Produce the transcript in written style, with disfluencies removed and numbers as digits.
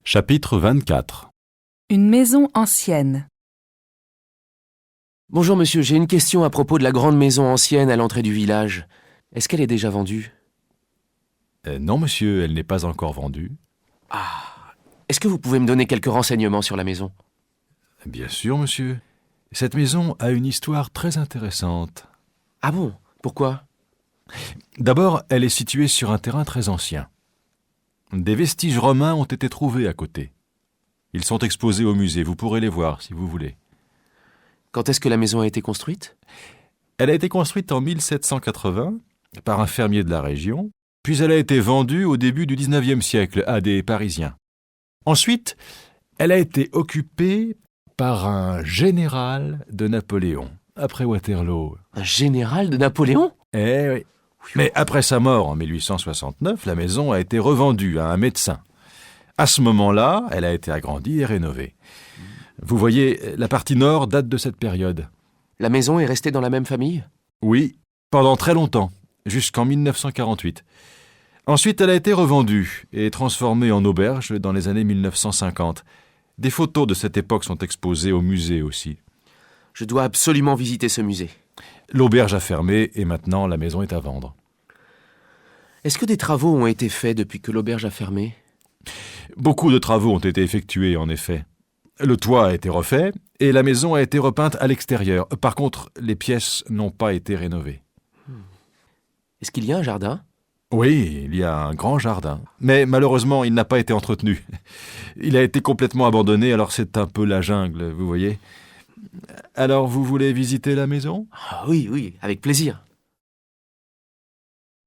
Chapitre 24. Une maison ancienne. Bonjour monsieur, j'ai une question à propos de la grande maison ancienne à l'entrée du village. Est-ce qu'elle est déjà vendue? Non, monsieur, elle n'est pas encore vendue. Est-ce que vous pouvez me donner quelques renseignements sur la maison? Bien sûr, monsieur. Cette maison a une histoire très intéressante. Ah bon? Pourquoi? D'abord, elle est située sur un terrain très ancien. Des vestiges romains ont été trouvés à côté. Ils sont exposés au musée, vous pourrez les voir si vous voulez. Quand est-ce que la maison a été construite? Elle a été construite en 1780 par un fermier de la région, puis elle a été vendue au début du 19e siècle à des Parisiens. Ensuite, elle a été occupée par un général de Napoléon, après Waterloo. Un général de Napoléon? Eh oui. Mais après sa mort en 1869, la maison a été revendue à un médecin. À ce moment-là, elle a été agrandie et rénovée. Vous voyez, la partie nord date de cette période. La maison est restée dans la même famille? Oui, pendant très longtemps, jusqu'en 1948. Ensuite, elle a été revendue et transformée en auberge dans les années 1950. Des photos de cette époque sont exposées au musée aussi. Je dois absolument visiter ce musée. L'auberge a fermé et maintenant la maison est à vendre. Est-ce que des travaux ont été faits depuis que l'auberge a fermé? Beaucoup de travaux ont été effectués, en effet. Le toit a été refait et la maison a été repeinte à l'extérieur. Par contre, les pièces n'ont pas été rénovées. Est-ce qu'il y a un jardin? Oui, il y a un grand jardin. Mais malheureusement, il n'a pas été entretenu. Il a été complètement abandonné, alors c'est un peu la jungle, vous voyez. Alors, vous voulez visiter la maison ? Ah oui, avec plaisir.